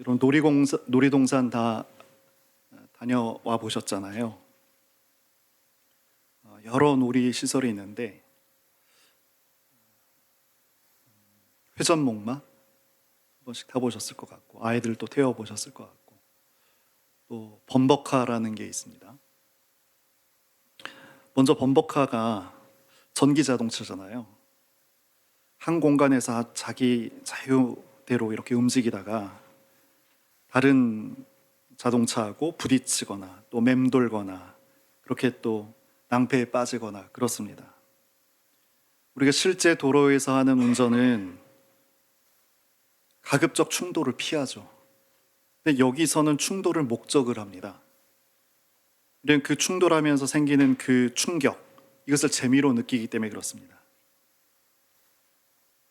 이런 놀이동산 다 다녀와 보셨잖아요. 여러 놀이 시설이 있는데 회전목마 한 번씩 타보셨을 것 같고, 아이들도 태워보셨을 것 같고, 또 범버카라는 게 있습니다. 먼저 범버카가 전기 자동차잖아요. 한 공간에서 자기 자유대로 이렇게 움직이다가 다른 자동차하고 부딪히거나 또 맴돌거나 그렇게 또 낭패에 빠지거나 그렇습니다. 우리가 실제 도로에서 하는 운전은 가급적 충돌을 피하죠. 근데 여기서는 충돌을 목적을 합니다. 우리는 그 충돌하면서 생기는 그 충격, 이것을 재미로 느끼기 때문에 그렇습니다.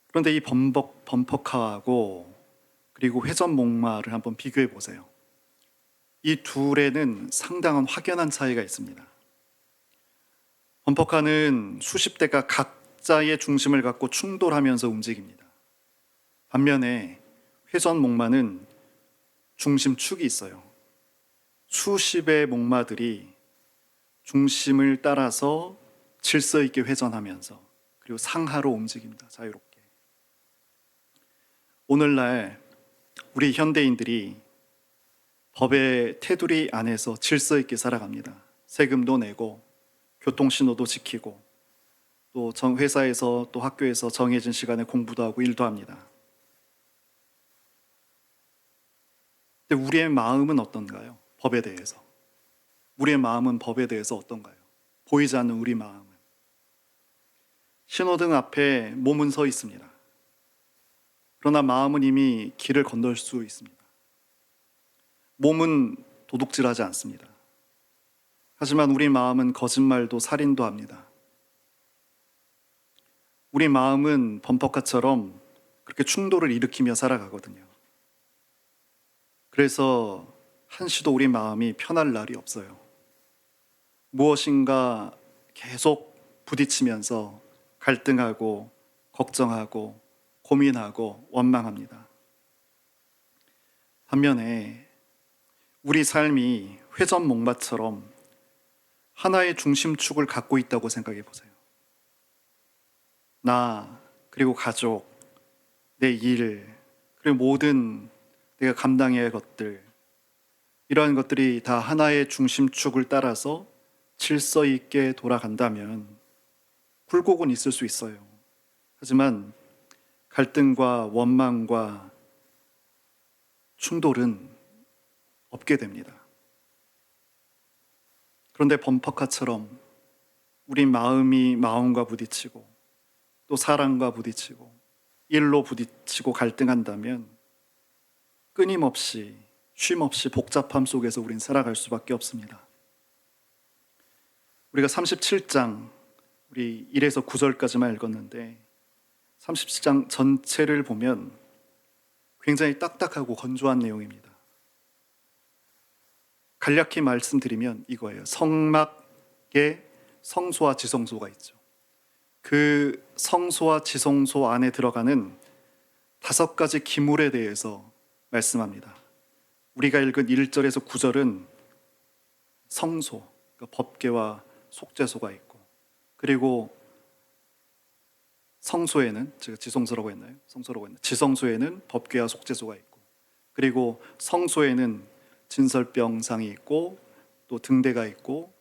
그런데 이 범퍼카하고 그리고 회전목마를 한번 비교해 보세요. 이 둘에는 상당한 확연한 차이가 있습니다. 범퍼카는 수십 대가 각자의 중심을 갖고 충돌하면서 움직입니다. 반면에 회전목마는 중심축이 있어요. 수십의 목마들이 중심을 따라서 질서 있게 회전하면서 그리고 상하로 움직입니다. 자유롭게. 오늘날 우리 현대인들이 법의 테두리 안에서 질서 있게 살아갑니다. 세금도 내고 교통신호도 지키고 또 회사에서 또 학교에서 정해진 시간에 공부도 하고 일도 합니다. 근데 우리의 마음은 어떤가요? 법에 대해서. 우리의 마음은 법에 대해서 어떤가요? 보이지 않는 우리 마음은. 신호등 앞에 몸은 서 있습니다. 그러나 마음은 이미 길을 건널 수 있습니다. 몸은 도둑질하지 않습니다. 하지만 우리 마음은 거짓말도 살인도 합니다. 우리 마음은 범퍼카처럼 그렇게 충돌을 일으키며 살아가거든요. 그래서 한시도 우리 마음이 편할 날이 없어요. 무엇인가 계속 부딪히면서 갈등하고 걱정하고 고민하고 원망합니다. 반면에 우리 삶이 회전목마처럼 하나의 중심축을 갖고 있다고 생각해 보세요. 나, 그리고 가족, 내 일, 그리고 모든 내가 감당해야 할 것들, 이러한 것들이 다 하나의 중심축을 따라서 질서 있게 돌아간다면 굴곡은 있을 수 있어요. 하지만 갈등과 원망과 충돌은 없게 됩니다. 그런데 범퍼카처럼 우리 마음이 마음과 부딪히고 또 사랑과 부딪히고 일로 부딪히고 갈등한다면 끊임없이 쉼없이 복잡함 속에서 우린 살아갈 수밖에 없습니다. 우리가 37장 우리 1에서 9절까지만 읽었는데 37장 전체를 보면 굉장히 딱딱하고 건조한 내용입니다. 간략히 말씀드리면 이거예요. 성막에 성소와 지성소가 있죠. 그 성소와 지성소 안에 들어가는 5가지 기물에 대해서 말씀합니다. 우리가 읽은 1절에서 9절은 성소, 그러니까 법궤와 속죄소가 있고, 그리고 성소에는, 제가 지성소라고 했나요? 성소라고 했나요? 지성소에는 법궤와 속죄소가 있고, 그리고 성소에는 진설병상이 있고, 또 등대가 있고,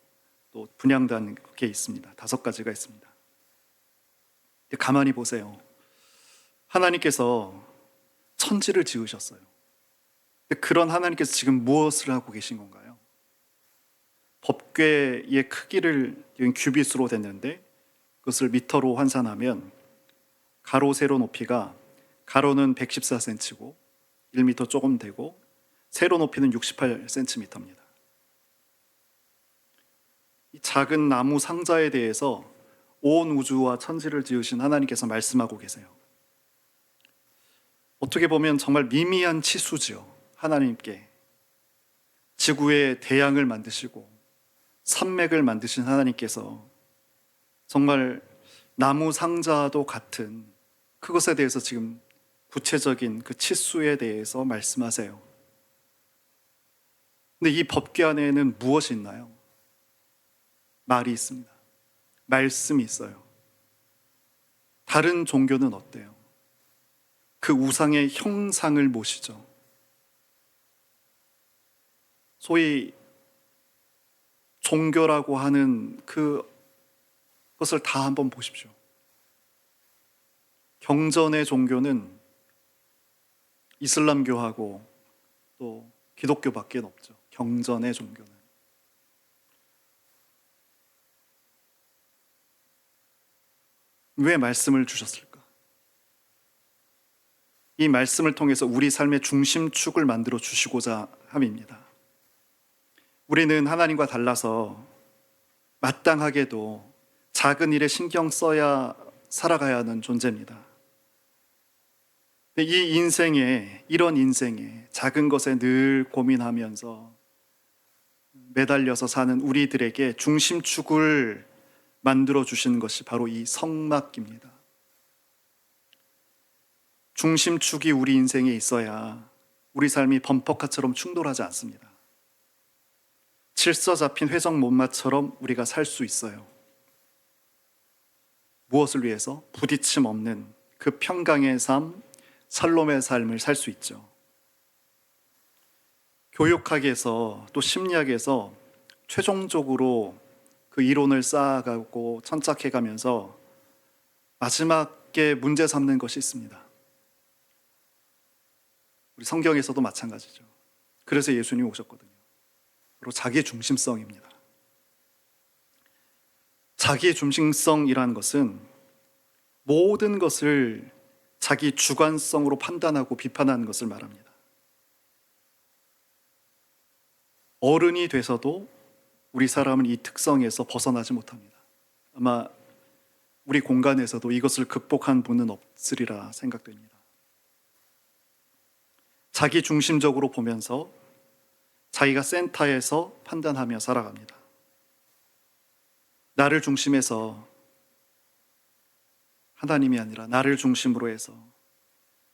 또 분향단 게 있습니다. 5가지가 있습니다. 가만히 보세요. 하나님께서 천지를 지으셨어요. 그런 하나님께서 지금 무엇을 하고 계신 건가요? 법궤의 크기를 규빗으로 됐는데 그것을 미터로 환산하면 가로 세로 높이가 가로는 114cm고 1m 조금 되고 세로 높이는 68cm입니다. 이 작은 나무 상자에 대해서 온 우주와 천지를 지으신 하나님께서 말씀하고 계세요. 어떻게 보면 정말 미미한 치수지요. 하나님께 지구의 대양을 만드시고 산맥을 만드신 하나님께서 정말 나무 상자도 같은 그것에 대해서 지금 구체적인 그 치수에 대해서 말씀하세요. 근데 이 법궤 안에는 무엇이 있나요? 말이 있습니다. 말씀이 있어요. 다른 종교는 어때요? 그 우상의 형상을 모시죠. 소위 종교라고 하는 그것을 다 한번 보십시오. 경전의 종교는 이슬람교하고 또 기독교밖에 없죠. 경전의 종교는. 왜 말씀을 주셨을까? 이 말씀을 통해서 우리 삶의 중심축을 만들어 주시고자 함입니다. 우리는 하나님과 달라서 마땅하게도 작은 일에 신경 써야 살아가야 하는 존재입니다. 이 인생에, 이런 인생에 작은 것에 늘 고민하면서 매달려서 사는 우리들에게 중심축을 만들어 주시는 것이 바로 이 성막입니다. 중심축이 우리 인생에 있어야 우리 삶이 범퍼카처럼 충돌하지 않습니다. 질서 잡힌 회전 못마처럼 우리가 살 수 있어요. 무엇을 위해서? 부딪힘 없는 그 평강의 삶, 샬롬의 삶을 살 수 있죠. 교육학에서 또 심리학에서 최종적으로 그 이론을 쌓아가고 천착해가면서 마지막에 문제 삼는 것이 있습니다. 우리 성경에서도 마찬가지죠. 그래서 예수님이 오셨거든요. 바로 자기 중심성입니다. 자기 중심성이라는 것은 모든 것을 자기 주관성으로 판단하고 비판하는 것을 말합니다. 어른이 돼서도 우리 사람은 이 특성에서 벗어나지 못합니다. 아마 우리 공간에서도 이것을 극복한 분은 없으리라 생각됩니다. 자기 중심적으로 보면서 자기가 센터에서 판단하며 살아갑니다. 나를 중심해서 하나님이 아니라 나를 중심으로 해서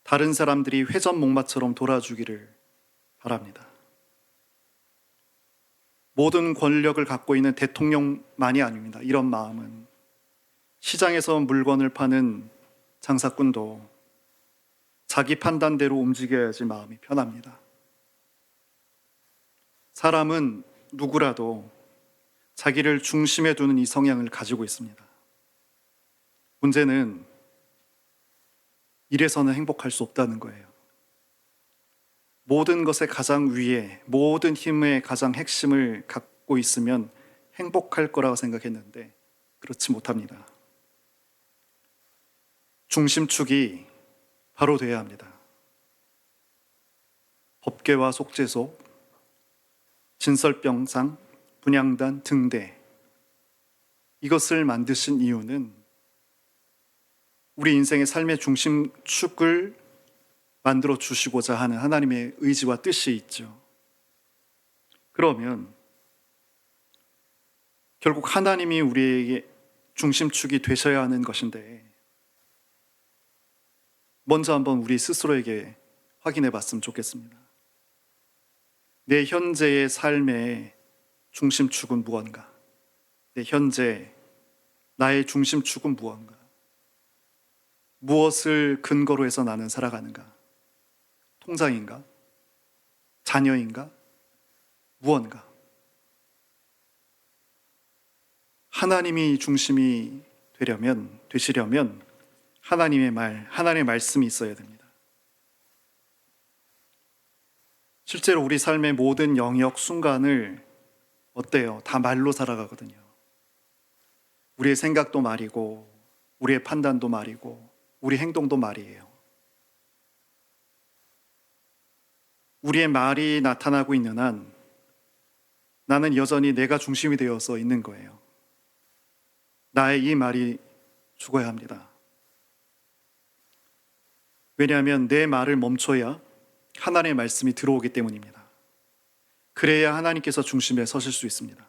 다른 사람들이 회전목마처럼 돌아주기를 바랍니다. 모든 권력을 갖고 있는 대통령만이 아닙니다. 이런 마음은 시장에서 물건을 파는 장사꾼도 자기 판단대로 움직여야지 마음이 편합니다. 사람은 누구라도 자기를 중심에 두는 이 성향을 가지고 있습니다. 문제는 이래서는 행복할 수 없다는 거예요. 모든 것의 가장 위에, 모든 힘의 가장 핵심을 갖고 있으면 행복할 거라고 생각했는데 그렇지 못합니다. 중심축이 바로 돼야 합니다. 법궤와 속죄소, 진설병상, 분향단, 등대, 이것을 만드신 이유는 우리 인생의 삶의 중심축을 만들어 주시고자 하는 하나님의 의지와 뜻이 있죠. 그러면 결국 하나님이 우리에게 중심축이 되셔야 하는 것인데 먼저 한번 우리 스스로에게 확인해 봤으면 좋겠습니다. 내 현재의 삶의 중심축은 무언가? 내 현재 나의 중심축은 무언가? 무엇을 근거로 해서 나는 살아가는가? 통장인가? 자녀인가? 무언가? 하나님이 중심이 되시려면 하나님의 말, 하나님의 말씀이 있어야 됩니다. 실제로 우리 삶의 모든 영역, 순간을 어때요? 다 말로 살아가거든요. 우리의 생각도 말이고, 우리의 판단도 말이고, 우리 행동도 말이에요. 우리의 말이 나타나고 있는 한 나는 여전히 내가 중심이 되어서 있는 거예요. 나의 이 말이 죽어야 합니다. 왜냐하면 내 말을 멈춰야 하나님의 말씀이 들어오기 때문입니다. 그래야 하나님께서 중심에 서실 수 있습니다.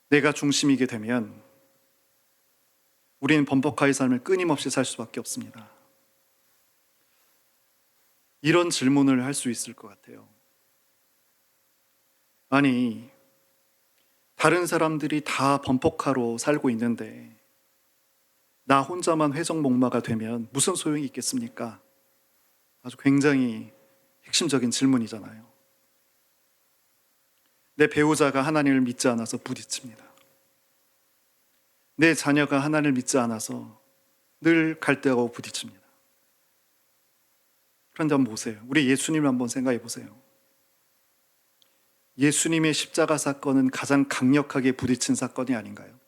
내가 중심이게 되면 우리는 범퍼카의 삶을 끊임없이 살 수밖에 없습니다. 이런 질문을 할 수 있을 것 같아요. 아니, 다른 사람들이 다 범퍼카로 살고 있는데 나 혼자만 회전목마가 되면 무슨 소용이 있겠습니까? 아주 굉장히 핵심적인 질문이잖아요. 내 배우자가 하나님을 믿지 않아서 부딪힙니다. 내 자녀가 하나님을 믿지 않아서 늘 갈등하고 부딪힙니다. 그런데 한번 보세요. 우리 예수님을 한번 생각해 보세요. 예수님의 십자가 사건은 가장 강력하게 부딪힌 사건이 아닌가요?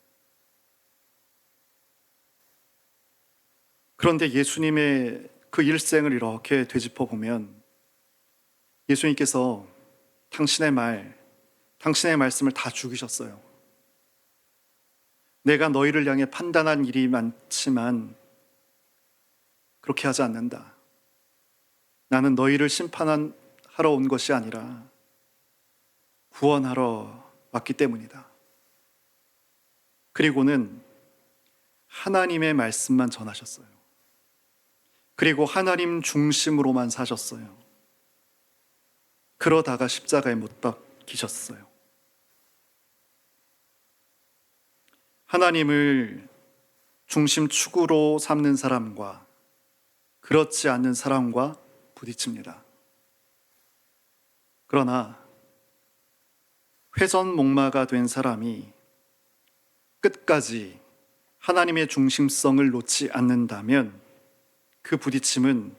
그런데 예수님의 그 일생을 이렇게 되짚어 보면 예수님께서 당신의 말씀을 다 죽이셨어요. 내가 너희를 향해 판단한 일이 많지만 그렇게 하지 않는다. 나는 너희를 심판하러 온 것이 아니라 구원하러 왔기 때문이다. 그리고는 하나님의 말씀만 전하셨어요. 그리고 하나님 중심으로만 사셨어요. 그러다가 십자가에 못 박히셨어요. 하나님을 중심 축으로 삼는 사람과 그렇지 않는 사람과 부딪힙니다. 그러나 회전목마가 된 사람이 끝까지 하나님의 중심성을 놓지 않는다면 그 부딪힘은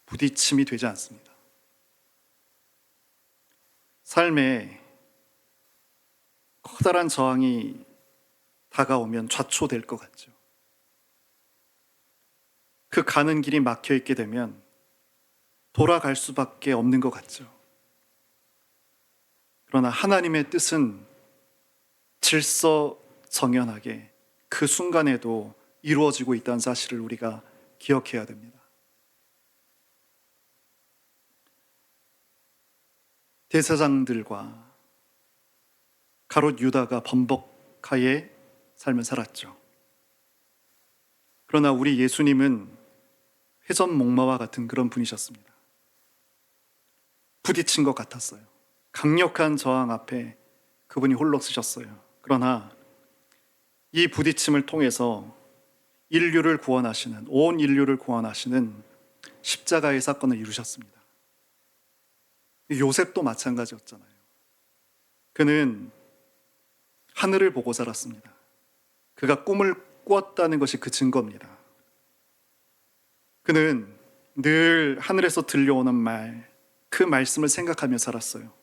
부딪힘이 되지 않습니다. 삶에 커다란 저항이 다가오면 좌초될 것 같죠. 그 가는 길이 막혀 있게 되면 돌아갈 수밖에 없는 것 같죠. 그러나 하나님의 뜻은 질서정연하게 그 순간에도 이루어지고 있다는 사실을 우리가 기억해야 됩니다. 대제사장들과 가롯 유다가 범벅하에 삶을 살았죠. 그러나 우리 예수님은 회전목마와 같은 그런 분이셨습니다. 부딪힌 것 같았어요. 강력한 저항 앞에 그분이 홀로 서셨어요. 그러나 이 부딪힘을 통해서 온 인류를 구원하시는 십자가의 사건을 이루셨습니다. 요셉도 마찬가지였잖아요. 그는 하늘을 보고 살았습니다. 그가 꿈을 꾸었다는 것이 그 증거입니다. 그는 늘 하늘에서 들려오는 말, 그 말씀을 생각하며 살았어요.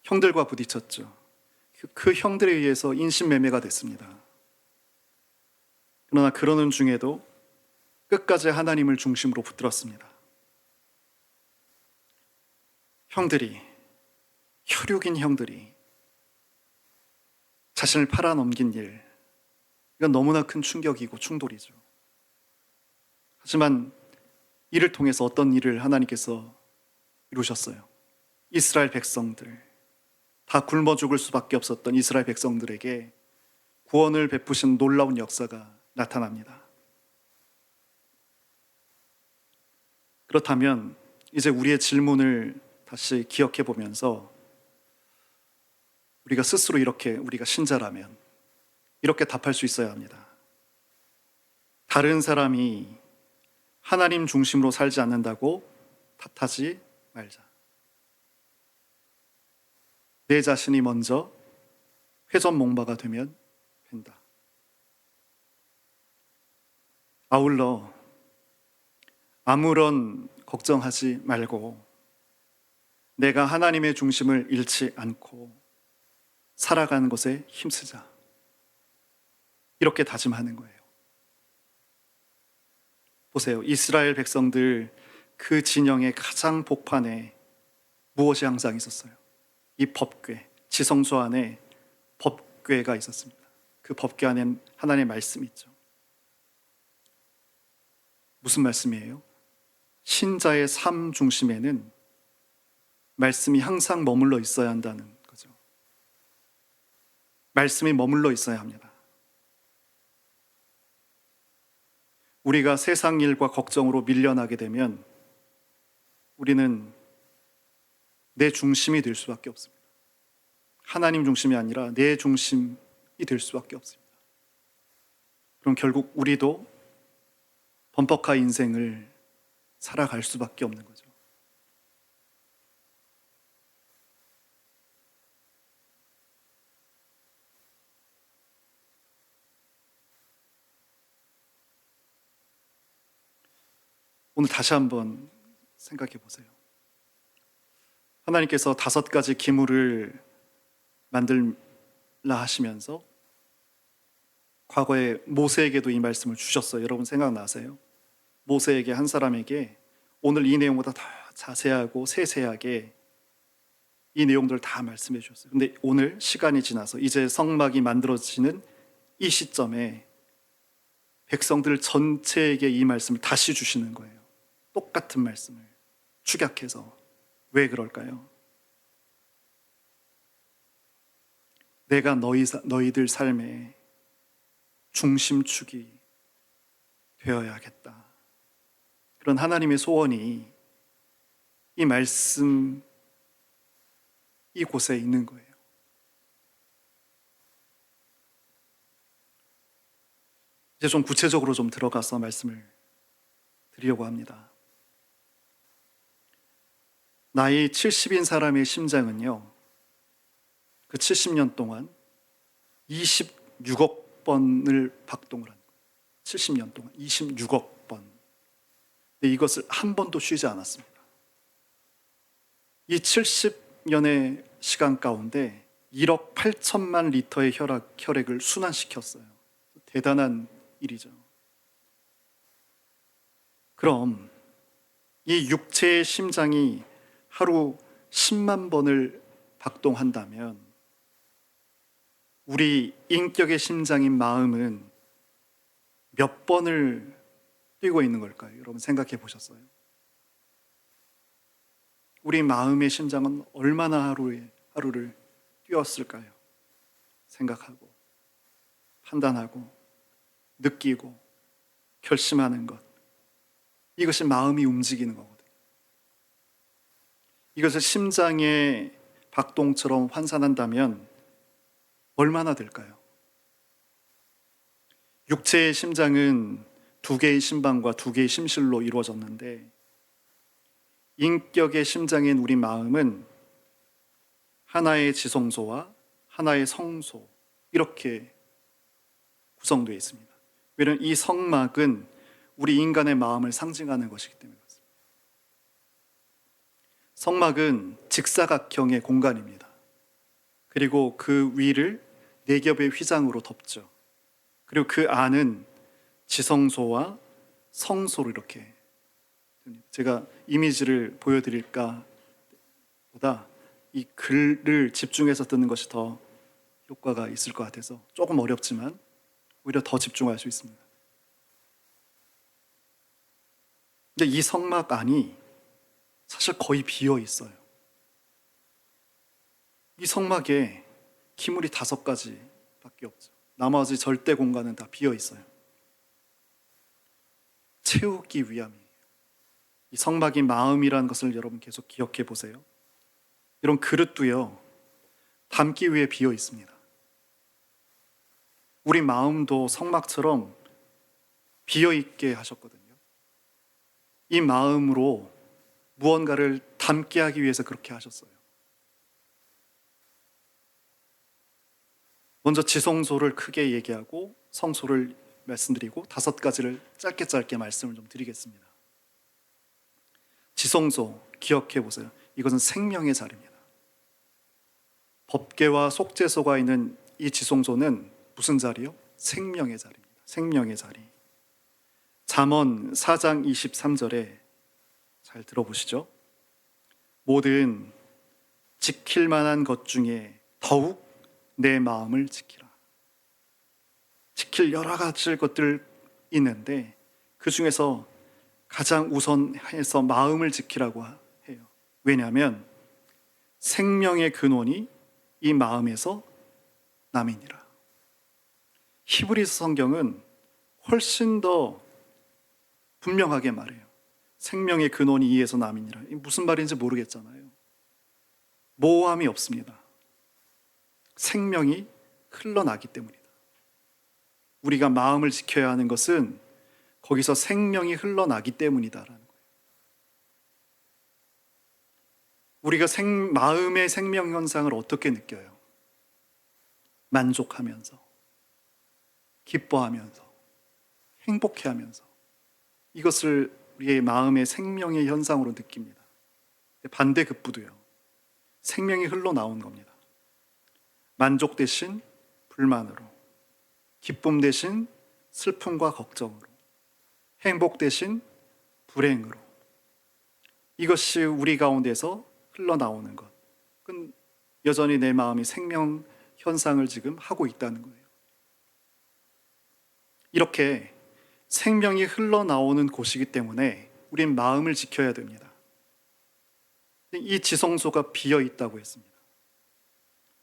형들과 부딪혔죠. 그 형들에 의해서 인신매매가 됐습니다. 그러나 그러는 중에도 끝까지 하나님을 중심으로 붙들었습니다. 혈육인 형들이 자신을 팔아넘긴 일, 이건 너무나 큰 충격이고 충돌이죠. 하지만 이를 통해서 어떤 일을 하나님께서 이루셨어요. 이스라엘 백성들, 다 굶어 죽을 수밖에 없었던 이스라엘 백성들에게 구원을 베푸신 놀라운 역사가 나타납니다. 그렇다면 이제 우리의 질문을 다시 기억해 보면서 우리가 스스로 우리가 신자라면 이렇게 답할 수 있어야 합니다. 다른 사람이 하나님 중심으로 살지 않는다고 탓하지 말자. 내 자신이 먼저 회전목마가 되면 된다. 아울러 아무런 걱정하지 말고 내가 하나님의 중심을 잃지 않고 살아가는 것에 힘쓰자. 이렇게 다짐하는 거예요. 보세요. 이스라엘 백성들 그 진영의 가장 복판에 무엇이 항상 있었어요? 이 법궤, 지성소 안에 법궤가 있었습니다. 그 법궤 안엔 하나님의 말씀이 있죠. 무슨 말씀이에요? 신자의 삶 중심에는 말씀이 항상 머물러 있어야 한다는 거죠. 말씀이 머물러 있어야 합니다. 우리가 세상 일과 걱정으로 밀려나게 되면 우리는 내 중심이 될 수밖에 없습니다. 하나님 중심이 아니라 내 중심이 될 수밖에 없습니다. 그럼 결국 우리도 범퍼카 인생을 살아갈 수밖에 없는 거죠. 오늘 다시 한번 생각해 보세요. 하나님께서 5가지 기물을 만들라 하시면서 과거에 모세에게도 이 말씀을 주셨어요. 여러분 생각나세요? 모세에게, 한 사람에게 오늘 이 내용보다 더 자세하고 세세하게 이 내용들을 다 말씀해 주셨어요. 근데 오늘 시간이 지나서 이제 성막이 만들어지는 이 시점에 백성들 전체에게 이 말씀을 다시 주시는 거예요. 똑같은 말씀을 축약해서. 왜 그럴까요? 내가 너희들 삶의 중심축이 되어야겠다. 그런 하나님의 소원이 이 말씀 이곳에 있는 거예요. 이제 좀 구체적으로 좀 들어가서 말씀을 드리려고 합니다. 나이 70인 사람의 심장은요, 그 70년 동안 26억 번을 박동을 한 거예요. 70년 동안 26억 번. 근데 이것을 한 번도 쉬지 않았습니다. 이 70년의 시간 가운데 1억 8천만 리터의 혈액을 순환시켰어요. 대단한 일이죠. 그럼 이 육체의 심장이 하루 10만 번을 박동한다면 우리 인격의 심장인 마음은 몇 번을 뛰고 있는 걸까요? 여러분 생각해 보셨어요? 우리 마음의 심장은 얼마나 하루를 뛰었을까요? 생각하고 판단하고 느끼고 결심하는 것, 이것이 마음이 움직이는 거거든요. 이것을 심장의 박동처럼 환산한다면 얼마나 될까요? 육체의 심장은 2개의 심방과 2개의 심실로 이루어졌는데 인격의 심장인 우리 마음은 하나의 지성소와 하나의 성소, 이렇게 구성되어 있습니다. 왜냐하면 이 성막은 우리 인간의 마음을 상징하는 것이기 때문에 그렇습니다. 성막은 직사각형의 공간입니다. 그리고 그 위를 4겹의 휘장으로 덮죠. 그리고 그 안은 지성소와 성소로 이렇게, 제가 이미지를 보여드릴까 보다 이 글을 집중해서 듣는 것이 더 효과가 있을 것 같아서 조금 어렵지만 오히려 더 집중할 수 있습니다. 근데 이 성막 안이 사실 거의 비어 있어요. 이 성막에 기물이 5가지밖에 없죠. 나머지 절대 공간은 다 비어 있어요. 채우기 위함이에요. 이 성막이 마음이라는 것을 여러분 계속 기억해 보세요. 이런 그릇도요, 담기 위해 비어 있습니다. 우리 마음도 성막처럼 비어 있게 하셨거든요. 이 마음으로 무언가를 담게 하기 위해서 그렇게 하셨어요. 먼저 지성소를 크게 얘기하고 성소를 말씀드리고 5가지를 짧게 말씀을 좀 드리겠습니다. 지성소 기억해 보세요. 이것은 생명의 자리입니다. 법궤와 속죄소가 있는 이 지성소는 무슨 자리요? 생명의 자리입니다. 생명의 자리. 잠언 4장 23절에 잘 들어보시죠. 모든 지킬 만한 것 중에 더욱 내 마음을 지키라. 지킬 여러 가지 것들 있는데 그 중에서 가장 우선해서 마음을 지키라고 해요. 왜냐하면 생명의 근원이 이 마음에서 남이니라. 히브리서 성경은 훨씬 더 분명하게 말해요. 생명의 근원이 이에서 남이니라. 무슨 말인지 모르겠잖아요. 모호함이 없습니다. 생명이 흘러나기 때문이다. 우리가 마음을 지켜야 하는 것은 거기서 생명이 흘러나기 때문이다라는 거예요. 우리가 마음의 생명 현상을 어떻게 느껴요? 만족하면서, 기뻐하면서, 행복해하면서 이것을 우리의 마음의 생명의 현상으로 느낍니다. 반대급부도요. 생명이 흘러나온 겁니다. 만족 대신 불만으로, 기쁨 대신 슬픔과 걱정으로, 행복 대신 불행으로. 이것이 우리 가운데서 흘러나오는 것. 그건 여전히 내 마음이 생명 현상을 지금 하고 있다는 거예요. 이렇게 생명이 흘러나오는 곳이기 때문에 우린 마음을 지켜야 됩니다. 이 지성소가 비어 있다고 했습니다.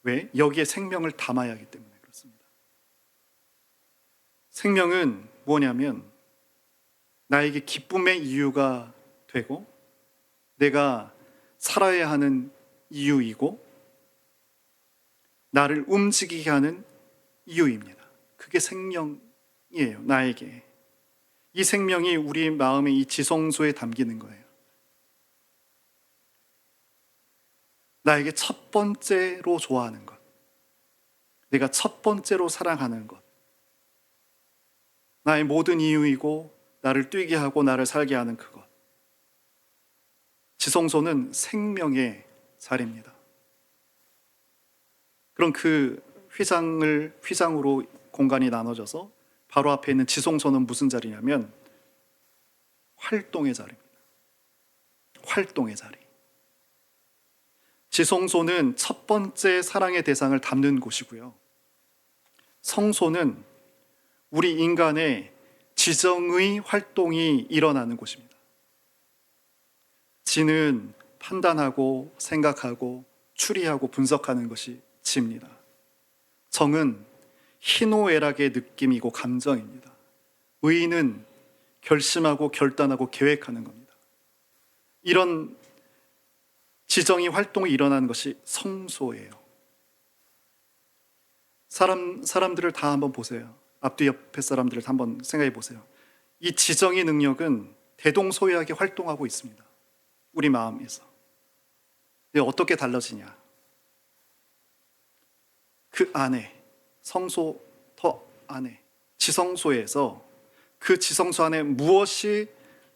왜? 여기에 생명을 담아야 하기 때문에 그렇습니다. 생명은 뭐냐면 나에게 기쁨의 이유가 되고 내가 살아야 하는 이유이고 나를 움직이게 하는 이유입니다. 그게 생명이에요, 나에게. 이 생명이 우리 마음의 이 지성소에 담기는 거예요. 나에게 첫 번째로 좋아하는 것, 내가 첫 번째로 사랑하는 것, 나의 모든 이유이고 나를 뛰게 하고 나를 살게 하는 그것. 지성소는 생명의 자리입니다. 그럼 그 휘장으로 공간이 나눠져서 바로 앞에 있는 지성소는 무슨 자리냐면 활동의 자리입니다. 활동의 자리. 지성소는 첫 번째 사랑의 대상을 담는 곳이고요. 성소는 우리 인간의 지정의 활동이 일어나는 곳입니다. 지는 판단하고 생각하고 추리하고 분석하는 것이 지입니다. 정은 희노애락의 느낌이고 감정입니다. 의는 결심하고 결단하고 계획하는 겁니다. 이런 지정의 활동이 일어나는 것이 성소예요. 사람들을 다 한번 보세요. 앞뒤 옆에 사람들을 한번 생각해 보세요. 이 지정의 능력은 대동소이하게 활동하고 있습니다. 우리 마음에서. 근데 어떻게 달라지냐? 그 안에, 성소 더 안에, 지성소에서 그 지성소 안에 무엇이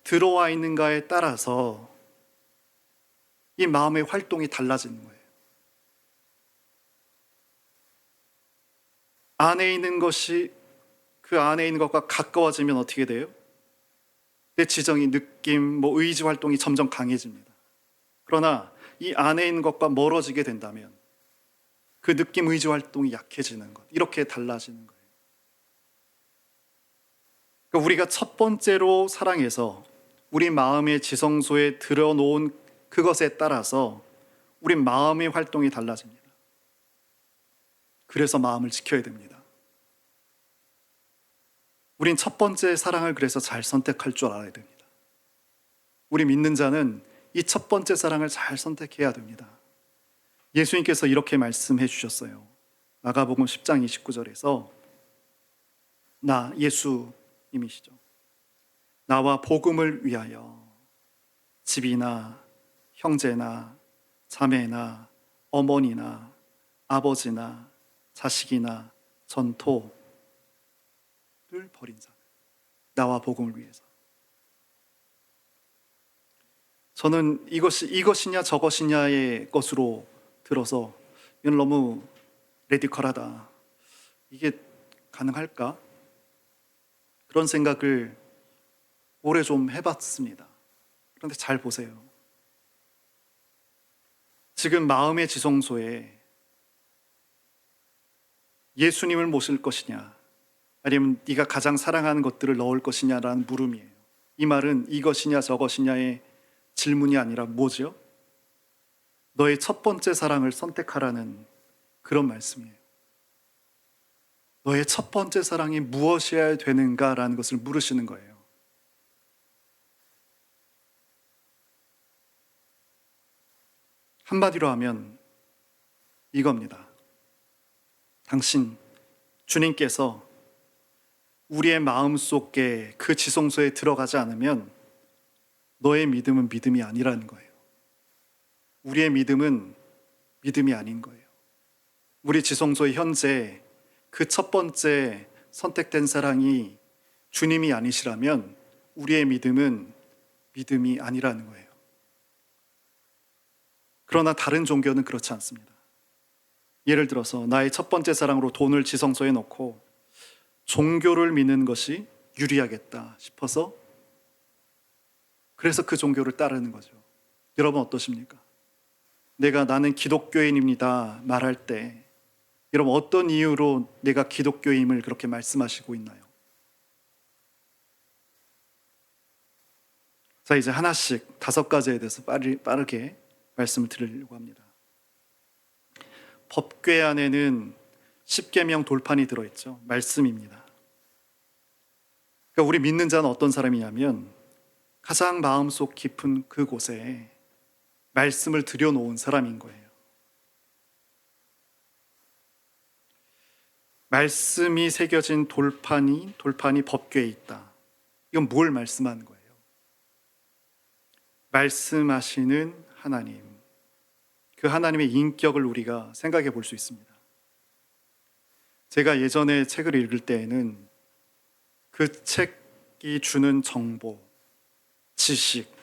들어와 있는가에 따라서 이 마음의 활동이 달라지는 거예요. 안에 있는 것이 그 안에 있는 것과 가까워지면 어떻게 돼요? 내 지정이, 느낌, 의지 활동이 점점 강해집니다. 그러나 이 안에 있는 것과 멀어지게 된다면 그 느낌, 의지 활동이 약해지는 것, 이렇게 달라지는 거예요. 그러니까 우리가 첫 번째로 사랑해서 우리 마음의 지성소에 들여놓은 그것에 따라서 우리 마음의 활동이 달라집니다. 그래서 마음을 지켜야 됩니다. 우린 첫 번째 사랑을 그래서 잘 선택할 줄 알아야 됩니다. 우리 믿는 자는 이 첫 번째 사랑을 잘 선택해야 됩니다. 예수님께서 이렇게 말씀해 주셨어요. 마가복음 10장 29절에서 나 예수님이시죠. 나와 복음을 위하여 집이나 형제나 자매나 어머니나 아버지나 자식이나 전토를 버린 자는 나와 복음을 위해서. 저는 이것이냐 저것이냐의 것으로 들어서 이건 너무 레디컬하다. 이게 가능할까? 그런 생각을 오래 좀 해봤습니다. 그런데 잘 보세요. 지금 마음의 지성소에 예수님을 모실 것이냐 아니면 네가 가장 사랑하는 것들을 넣을 것이냐라는 물음이에요. 이 말은 이것이냐 저것이냐의 질문이 아니라 뭐죠? 너의 첫 번째 사랑을 선택하라는 그런 말씀이에요. 너의 첫 번째 사랑이 무엇이어야 되는가라는 것을 물으시는 거예요. 한마디로 하면 이겁니다. 당신, 주님께서 우리의 마음속에 그 지성소에 들어가지 않으면 너의 믿음은 믿음이 아니라는 거예요. 우리의 믿음은 믿음이 아닌 거예요. 우리 지성소에 현재 그 첫 번째 선택된 사랑이 주님이 아니시라면 우리의 믿음은 믿음이 아니라는 거예요. 그러나 다른 종교는 그렇지 않습니다. 예를 들어서 나의 첫 번째 사랑으로 돈을 지성소에 넣고 종교를 믿는 것이 유리하겠다 싶어서 그래서 그 종교를 따르는 거죠. 여러분 어떠십니까? 나는 기독교인입니다 말할 때 여러분 어떤 이유로 내가 기독교임을 그렇게 말씀하시고 있나요? 자, 이제 하나씩 5가지에 대해서 빠르게 말씀을 드리려고 합니다. 법궤 안에는 10계명 돌판이 들어있죠. 말씀입니다. 그러니까 우리 믿는 자는 어떤 사람이냐면 가장 마음속 깊은 그곳에 말씀을 들여놓은 사람인 거예요. 말씀이 새겨진 돌판이 법궤에 있다. 이건 뭘 말씀하는 거예요? 말씀하시는 하나님, 그 하나님의 인격을 우리가 생각해 볼 수 있습니다. 제가 예전에 책을 읽을 때에는 그 책이 주는 정보, 지식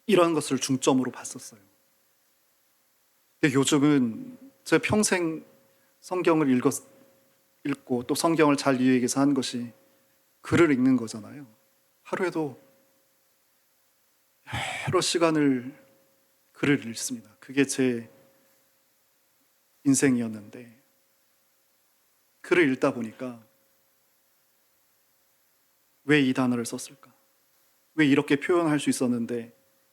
이런 것을 중점으로 봤었어요. 근데 요즘은 제 평생 성경을 읽고 또 성경을 잘 이해하기 위해서 한 것이 글을 읽는 거잖아요. 하루에도 여러 시간을 글을 읽습니다. 그게 제 인생이었는데 글을 읽다 보니까 왜 이 단어를 썼을까? 왜 이렇게 표현할 수 있었는데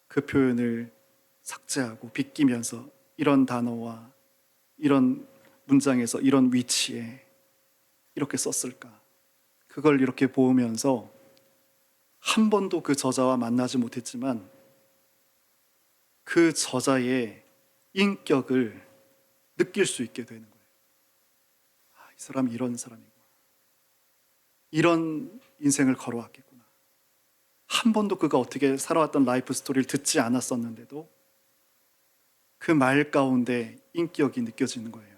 그 표현을 삭제하고 비끼면서 이런 단어와 이런 문장에서 이런 위치에 이렇게 썼을까? 그걸 이렇게 보면서 한 번도 그 저자와 만나지 못했지만 그 저자의 인격을 느낄 수 있게 되는 거예요. 이 사람이 이런 사람이구나. 이런 인생을 걸어왔겠구나. 한 번도 그가 어떻게 살아왔던 라이프 스토리를 듣지 않았었는데도 그 말 가운데 인격이 느껴지는 거예요.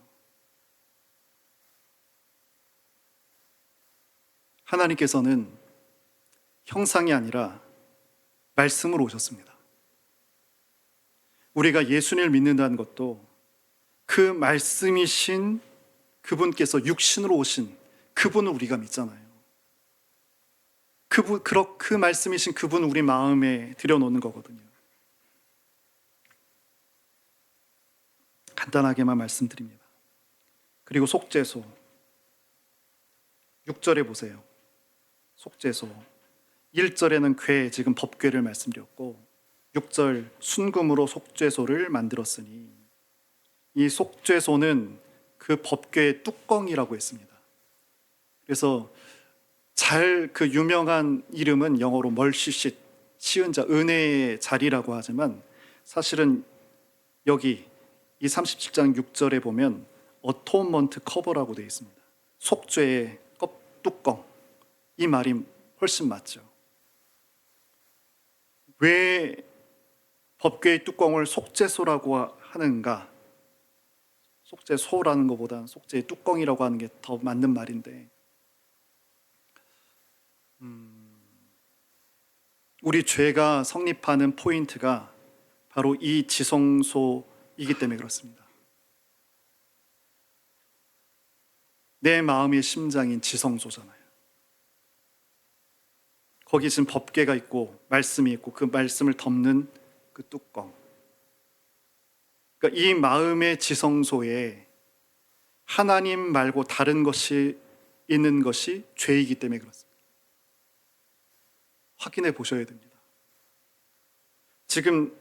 하나님께서는 형상이 아니라 말씀으로 오셨습니다. 우리가 예수님을 믿는다는 것도 그 말씀이신 그분께서 육신으로 오신 그분을 우리가 믿잖아요. 그 말씀이신 그분을 우리 마음에 들여놓는 거거든요. 간단하게만 말씀드립니다. 그리고 속죄소 6절에 보세요. 속죄소 1절에는 궤, 지금 법궤를 말씀드렸고 6절 순금으로 속죄소를 만들었으니 이 속죄소는 그 법궤의 뚜껑이라고 했습니다. 그래서 그 유명한 이름은 영어로 멀시쉿, 시은 자, 은혜의 자리라고 하지만 사실은 여기 이 37장 6절에 보면 어토먼트 커버라고 되어 있습니다. 속죄의 뚜껑, 이 말이 훨씬 맞죠. 왜 법궤의 뚜껑을 속죄소라고 하는가? 속죄소라는 것보다는 속죄의 뚜껑이라고 하는 게 더 맞는 말인데 우리 죄가 성립하는 포인트가 바로 이 지성소이기 때문에 그렇습니다. 내 마음의 심장인 지성소잖아요. 거기 지금 법궤가 있고 말씀이 있고 그 말씀을 덮는 그 뚜껑. 그러니까 이 마음의 지성소에 하나님 말고 다른 것이 있는 것이 죄이기 때문에 그렇습니다. 확인해 보셔야 됩니다. 지금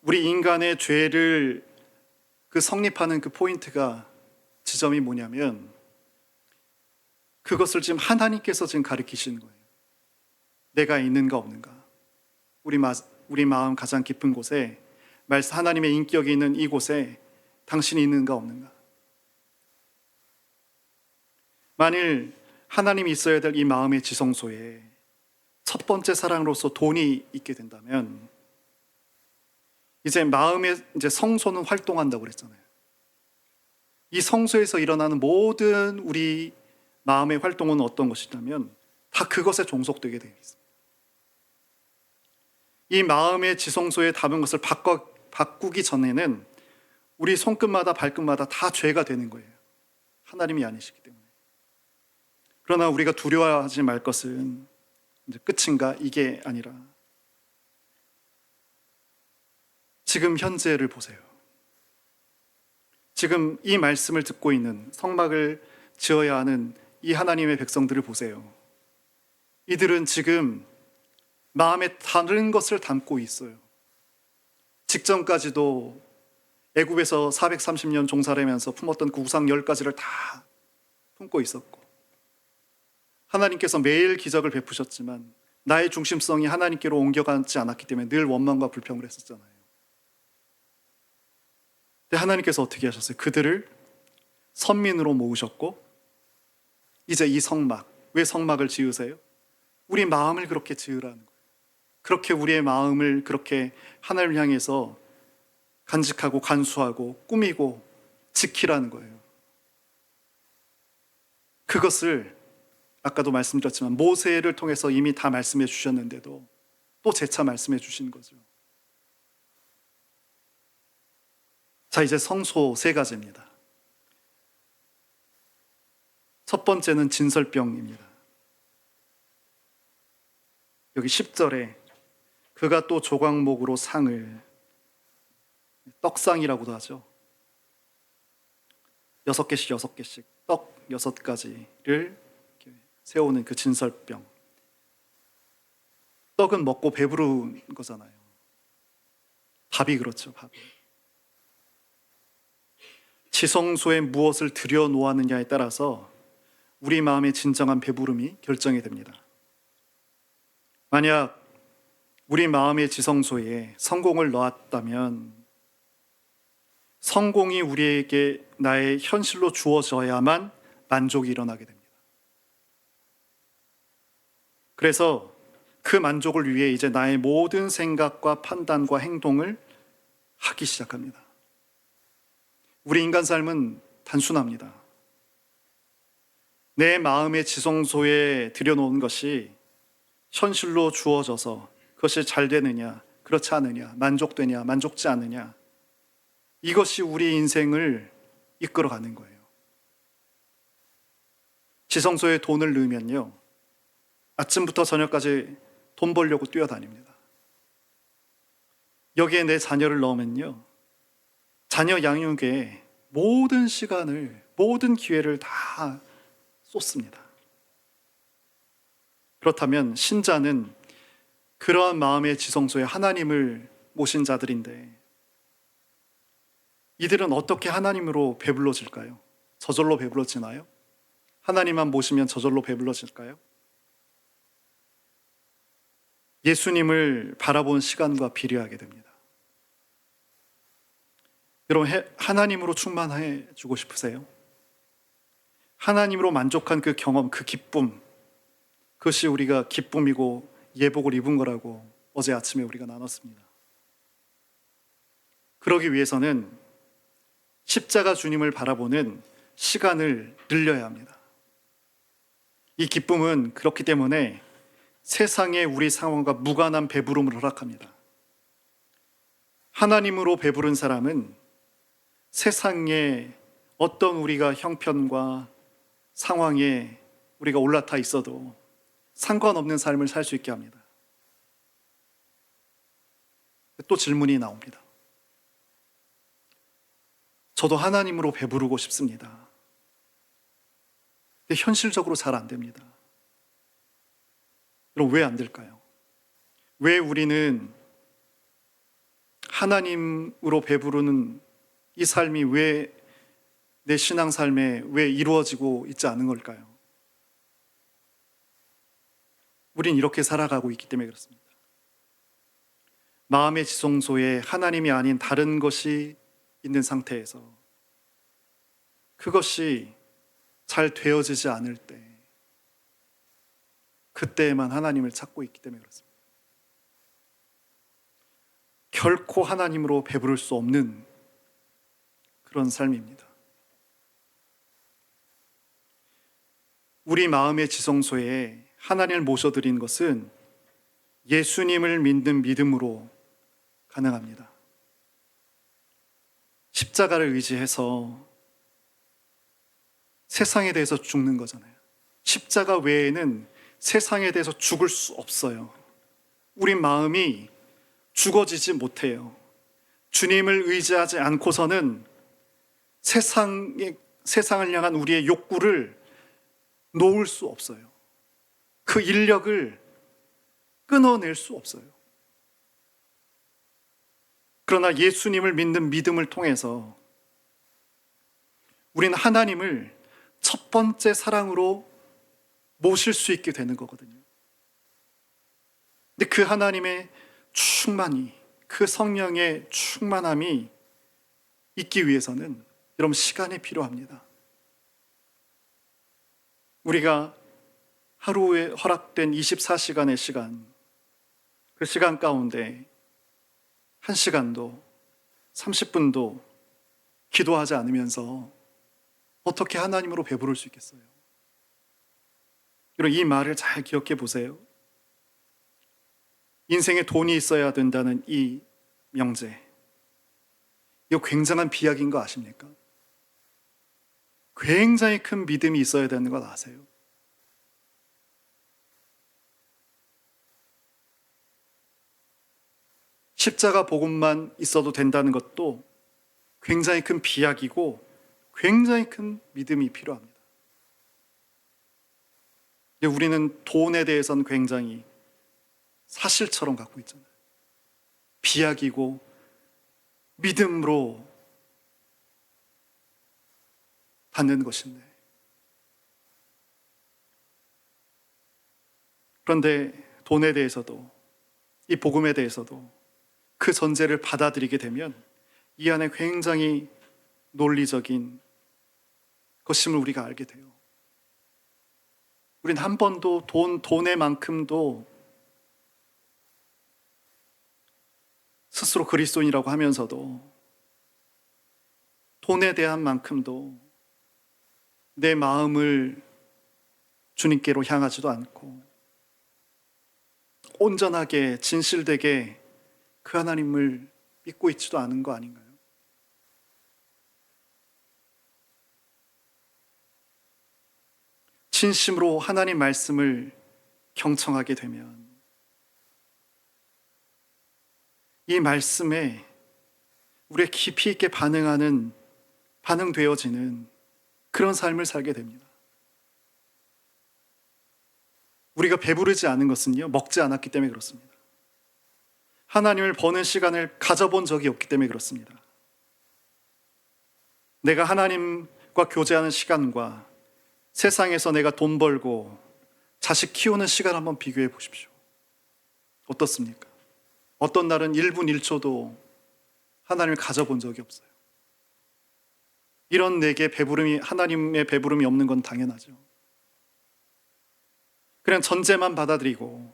우리 인간의 죄를 성립하는 그 포인트가 지점이 뭐냐면 그것을 지금 하나님께서 지금 가르치시는 거예요. 내가 있는가 없는가. 우리 마음 가장 깊은 곳에 하나님의 인격이 있는 이곳에 당신이 있는가 없는가. 만일 하나님이 있어야 될 이 마음의 지성소에 첫 번째 사랑으로서 돈이 있게 된다면 이제 마음의 성소는 활동한다고 그랬잖아요. 이 성소에서 일어나는 모든 우리 마음의 활동은 어떤 것이냐면 다 그것에 종속되게 되어 있습니다. 이 마음의 지성소에 담은 것을 바꾸기 전에는 우리 손끝마다 발끝마다 다 죄가 되는 거예요. 하나님이 아니시기 때문에. 그러나 우리가 두려워하지 말 것은 이제 끝인가? 이게 아니라 지금 현재를 보세요. 지금 이 말씀을 듣고 있는 성막을 지어야 하는 이 하나님의 백성들을 보세요. 이들은 지금 마음에 다른 것을 담고 있어요. 직전까지도 애굽에서 430년 종살이면서 품었던 그 우상 10가지를 다 품고 있었고, 하나님께서 매일 기적을 베푸셨지만 나의 중심성이 하나님께로 옮겨가지 않았기 때문에 늘 원망과 불평을 했었잖아요. 근데 하나님께서 어떻게 하셨어요? 그들을 선민으로 모으셨고, 이제 이 성막, 왜 성막을 지으세요? 우리 마음을 그렇게 지으라는 거예요. 그렇게 우리의 마음을 그렇게 하나님을 향해서 간직하고 간수하고 꾸미고 지키라는 거예요. 그것을 아까도 말씀드렸지만 모세를 통해서 이미 다 말씀해 주셨는데도 또 재차 말씀해 주신 거죠. 자, 이제 성소 3가지입니다. 첫 번째는 진설병입니다. 여기 10절에 그가 또 조각목으로 상을, 떡상이라고도 하죠. 6개씩 6개씩 떡 6가지를 세우는 그 진설병. 떡은 먹고 배부른 거잖아요. 밥이 그렇죠, 밥이. 지성소에 무엇을 들여놓았느냐에 따라서 우리 마음의 진정한 배부름이 결정이 됩니다. 만약 우리 마음의 지성소에 성공을 넣었다면 성공이 우리에게 나의 현실로 주어져야만 만족이 일어나게 됩니다. 그래서 그 만족을 위해 이제 나의 모든 생각과 판단과 행동을 하기 시작합니다. 우리 인간 삶은 단순합니다. 내 마음의 지성소에 들여놓은 것이 현실로 주어져서 그것이 잘 되느냐, 그렇지 않느냐, 만족되냐, 만족지 않느냐, 이것이 우리 인생을 이끌어가는 거예요. 지성소에 돈을 넣으면요, 아침부터 저녁까지 돈 벌려고 뛰어다닙니다. 여기에 내 자녀를 넣으면요, 자녀 양육에 모든 시간을, 모든 기회를 다 쏟습니다. 그렇다면 신자는 그러한 마음의 지성소에 하나님을 모신 자들인데 이들은 어떻게 하나님으로 배불러질까요? 저절로 배불러지나요? 하나님만 모시면 저절로 배불러질까요? 예수님을 바라본 시간과 비례하게 됩니다. 여러분, 하나님으로 충만해 주고 싶으세요? 하나님으로 만족한 그 경험, 그 기쁨, 그것이 우리가 기쁨이고 예복을 입은 거라고 어제 아침에 우리가 나눴습니다. 그러기 위해서는 십자가 주님을 바라보는 시간을 늘려야 합니다. 이 기쁨은 그렇기 때문에 세상의 우리 상황과 무관한 배부름을 허락합니다. 하나님으로 배부른 사람은 세상에 어떤 우리가 형편과 상황에 우리가 올라타 있어도 상관없는 삶을 살 수 있게 합니다. 또 질문이 나옵니다. 저도 하나님으로 배부르고 싶습니다. 근데 현실적으로 잘 안 됩니다. 그럼 왜 안 될까요? 왜 우리는 하나님으로 배부르는 이 삶이 왜 내 신앙 삶에 왜 이루어지고 있지 않은 걸까요? 우린 이렇게 살아가고 있기 때문에 그렇습니다. 마음의 지성소에 하나님이 아닌 다른 것이 있는 상태에서 그것이 잘 되어지지 않을 때, 그때에만 하나님을 찾고 있기 때문에 그렇습니다. 결코 하나님으로 배부를 수 없는 그런 삶입니다. 우리 마음의 지성소에 하나님을 모셔드린 것은 예수님을 믿는 믿음으로 가능합니다. 십자가를 의지해서 세상에 대해서 죽는 거잖아요. 십자가 외에는 세상에 대해서 죽을 수 없어요. 우리 마음이 죽어지지 못해요. 주님을 의지하지 않고서는 세상을 향한 우리의 욕구를 놓을 수 없어요. 그 인력을 끊어낼 수 없어요. 그러나 예수님을 믿는 믿음을 통해서 우리는 하나님을 첫 번째 사랑으로 모실 수 있게 되는 거거든요. 근데 그 하나님의 충만이, 그 성령의 충만함이 있기 위해서는 여러분 시간이 필요합니다. 우리가 하루에 허락된 24시간의 시간, 그 시간 가운데 1시간도 30분도 기도하지 않으면서 어떻게 하나님으로 배부를 수 있겠어요? 여러분 이 말을 잘 기억해 보세요. 인생에 돈이 있어야 된다는 이 명제, 이거 굉장한 비약인 거 아십니까? 굉장히 큰 믿음이 있어야 되는 걸 아세요? 십자가 복음만 있어도 된다는 것도 굉장히 큰 비약이고 굉장히 큰 믿음이 필요합니다. 근데 우리는 돈에 대해서는 굉장히 사실처럼 갖고 있잖아요. 비약이고 믿음으로 받는 것인데, 그런데 돈에 대해서도 이 복음에 대해서도 그 전제를 받아들이게 되면 이 안에 굉장히 논리적인 것임을 우리가 알게 돼요. 우린 한 번도 돈의 만큼도 스스로 그리스도인이라고 하면서도 돈에 대한 만큼도 내 마음을 주님께로 향하지도 않고 온전하게 진실되게 그 하나님을 믿고 있지도 않은 거 아닌가요? 진심으로 하나님 말씀을 경청하게 되면 이 말씀에 우리가 깊이 있게 반응되어지는 그런 삶을 살게 됩니다. 우리가 배부르지 않은 것은요, 먹지 않았기 때문에 그렇습니다. 하나님을 버는 시간을 가져본 적이 없기 때문에 그렇습니다. 내가 하나님과 교제하는 시간과 세상에서 내가 돈 벌고 자식 키우는 시간 한번 비교해 보십시오. 어떻습니까? 어떤 날은 1분 1초도 하나님을 가져본 적이 없어요. 이런 내게 하나님의 배부름이 없는 건 당연하죠. 그냥 전제만 받아들이고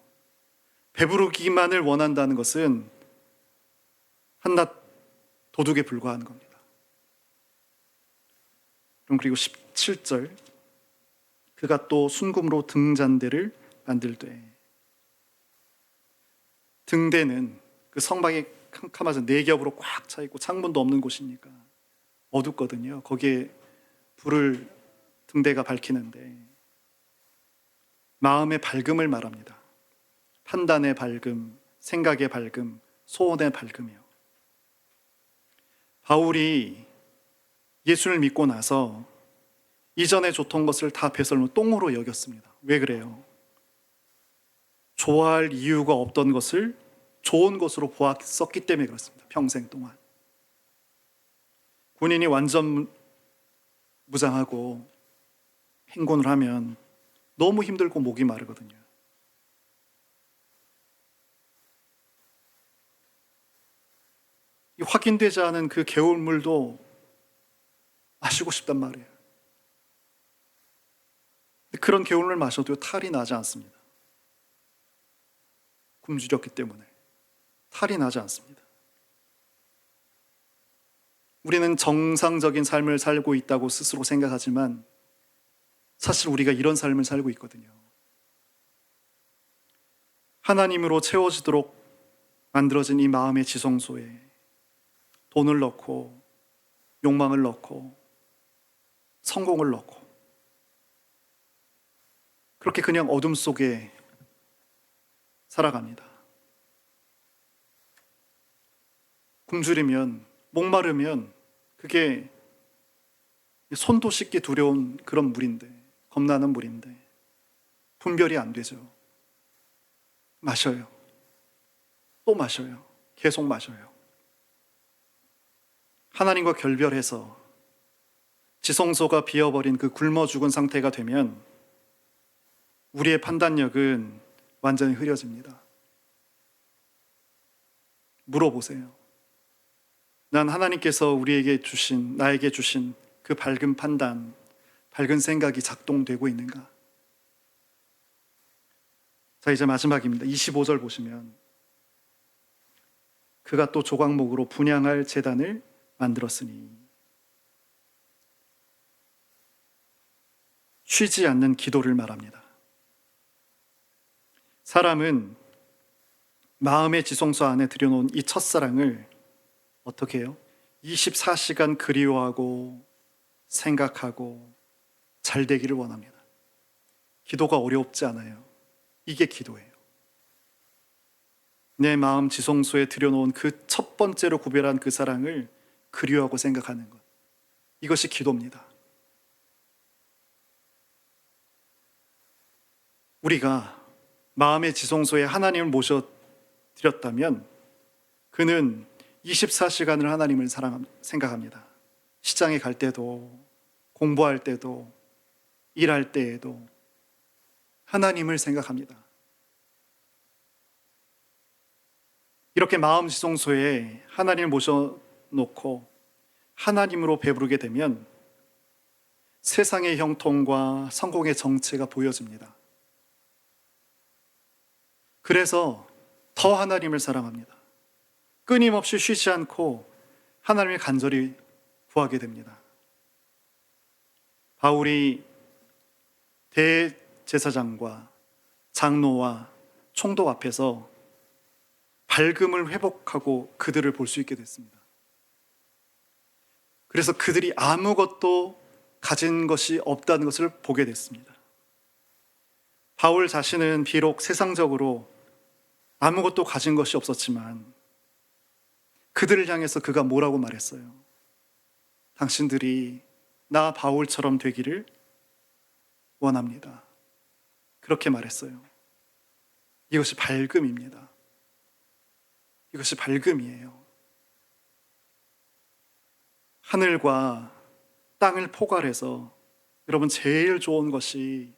배부르기만을 원한다는 것은 한낱 도둑에 불과한 겁니다. 그리고 17절, 그가 또 순금으로 등잔대를 만들되, 등대는 그 성막이 캄캄해서 4겹으로 꽉 차 있고 창문도 없는 곳이니까 어둡거든요. 거기에 불을 등대가 밝히는데 마음의 밝음을 말합니다. 판단의 밝음, 생각의 밝음, 소원의 밝음이요. 바울이 예수를 믿고 나서 이전에 좋던 것을 다 배설물 똥으로 여겼습니다. 왜 그래요? 좋아할 이유가 없던 것을 좋은 것으로 보았었기 때문에 그렇습니다. 평생 동안. 군인이 완전 무장하고 행군을 하면 너무 힘들고 목이 마르거든요. 이 확인되지 않은 그 개울물도 마시고 싶단 말이에요. 그런 개운을 마셔도 탈이 나지 않습니다. 굶주렸기 때문에 탈이 나지 않습니다. 우리는 정상적인 삶을 살고 있다고 스스로 생각하지만 사실 우리가 이런 삶을 살고 있거든요. 하나님으로 채워지도록 만들어진 이 마음의 지성소에 돈을 넣고 욕망을 넣고 성공을 넣고 그렇게 그냥 어둠 속에 살아갑니다. 굶주리면, 목마르면 그게 손도 씻기 두려운 그런 물인데, 겁나는 물인데 분별이 안 되죠. 마셔요. 또 마셔요. 계속 마셔요. 하나님과 결별해서 지성소가 비어버린 그 굶어 죽은 상태가 되면 우리의 판단력은 완전히 흐려집니다. 물어보세요. 난 하나님께서 나에게 주신 그 밝은 판단, 밝은 생각이 작동되고 있는가? 자, 이제 마지막입니다. 25절 보시면 그가 또 조각목으로 분향할 제단을 만들었으니 쉬지 않는 기도를 말합니다. 사람은 마음의 지성소 안에 들여놓은 이 첫사랑을 어떻게 해요? 24시간 그리워하고 생각하고 잘 되기를 원합니다. 기도가 어렵지 않아요. 이게 기도예요. 내 마음 지성소에 들여놓은 그 첫 번째로 구별한 그 사랑을 그리워하고 생각하는 것. 이것이 기도입니다. 우리가 마음의 지성소에 하나님을 모셔드렸다면 그는 24시간을 하나님을 생각합니다. 시장에 갈 때도, 공부할 때도, 일할 때에도 하나님을 생각합니다. 이렇게 마음 지성소에 하나님을 모셔놓고 하나님으로 배부르게 되면 세상의 형통과 성공의 정체가 보여집니다. 그래서 더 하나님을 사랑합니다. 끊임없이 쉬지 않고 하나님을 간절히 구하게 됩니다. 바울이 대제사장과 장로와 총독 앞에서 밝음을 회복하고 그들을 볼 수 있게 됐습니다. 그래서 그들이 아무것도 가진 것이 없다는 것을 보게 됐습니다. 바울 자신은 비록 세상적으로 아무것도 가진 것이 없었지만 그들을 향해서 그가 뭐라고 말했어요? 당신들이 나 바울처럼 되기를 원합니다. 그렇게 말했어요. 이것이 밝음입니다. 이것이 밝음이에요. 하늘과 땅을 포괄해서 여러분 제일 좋은 것이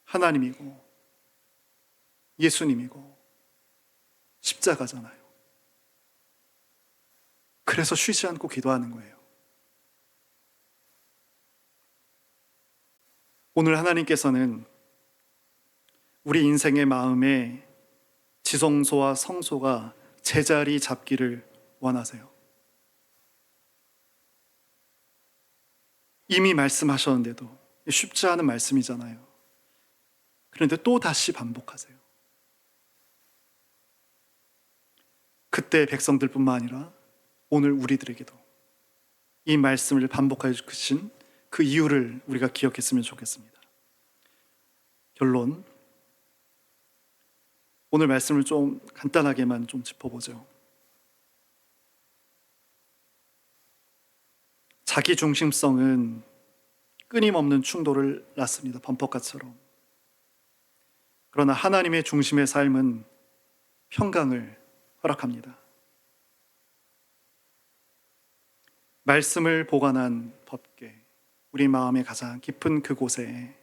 하나님이고 예수님이고 십자가잖아요. 그래서 쉬지 않고 기도하는 거예요. 오늘 하나님께서는 우리 인생의 마음에 지성소와 성소가 제자리 잡기를 원하세요. 이미 말씀하셨는데도 쉽지 않은 말씀이잖아요. 그런데 또 다시 반복하세요. 그때 백성들뿐만 아니라 오늘 우리들에게도 이 말씀을 반복하여 주신 그 이유를 우리가 기억했으면 좋겠습니다. 결론, 오늘 말씀을 좀 간단하게만 좀 짚어보죠. 자기 중심성은 끊임없는 충돌을 낳습니다. 범퍼카처럼. 그러나 하나님의 중심의 삶은 평강을 허락합니다. 말씀을 보관한 법궤, 우리 마음의 가장 깊은 그곳에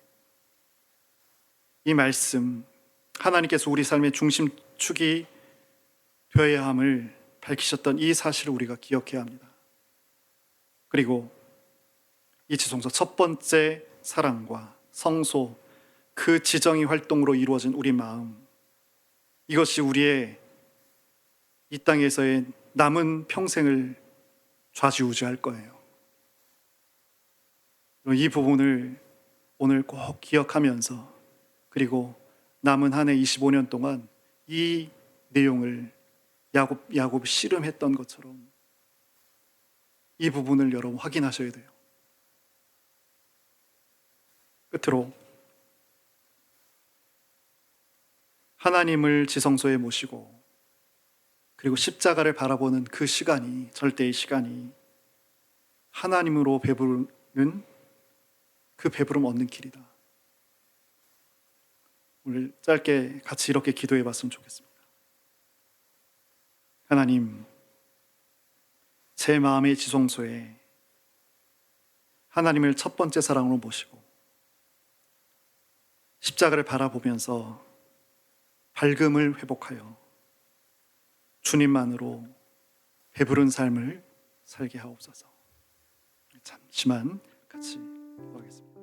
이 말씀, 하나님께서 우리 삶의 중심축이 되어야 함을 밝히셨던 이 사실을 우리가 기억해야 합니다. 그리고 이 지성소 첫 번째 사랑과 성소, 그 지정의 활동으로 이루어진 우리 마음, 이것이 우리의 이 땅에서의 남은 평생을 좌지우지할 거예요. 이 부분을 오늘 꼭 기억하면서, 그리고 남은 한 해 25년 동안 이 내용을 야곱이 씨름했던 것처럼 이 부분을 여러분 확인하셔야 돼요. 끝으로 하나님을 지성소에 모시고 그리고 십자가를 바라보는 그 시간이, 절대의 시간이 하나님으로 배부르는 그 배부름 얻는 길이다. 오늘 짧게 같이 이렇게 기도해 봤으면 좋겠습니다. 하나님, 제 마음의 지성소에 하나님을 첫 번째 사랑으로 모시고 십자가를 바라보면서 밝음을 회복하여 주님만으로 배부른 삶을 살게 하옵소서. 잠시만 같이 기도하겠습니다.